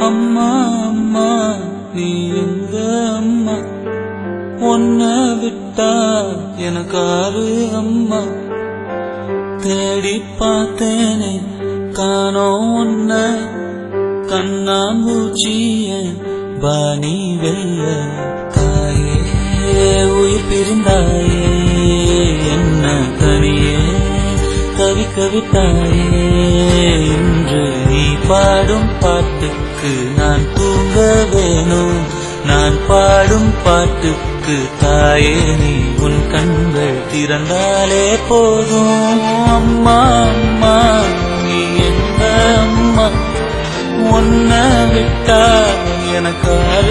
அம்மா அம்மா நீ எங்க அம்மா, உன்னை விட்டா எனக்காரு அம்மா. தேடி பார்த்தேனே காணோம் உன்ன, கண்ணாம்பூச்சிய பாணி வெல்ல. தாயே உயிர் பிரிந்தாயே, என்ன தனியே தவிக்க விட்டாயே. இன்று நீ பாடும் பாட்டுக்கு நான் தூங்க வேணும், நான் பாடும் பாட்டுக்கு தாயே நீ உன் கண்கள் திறந்தாலே போதும். அம்மா அம்மா நீ எங்க அம்மா, உன்னை விட்டா எனக்காரு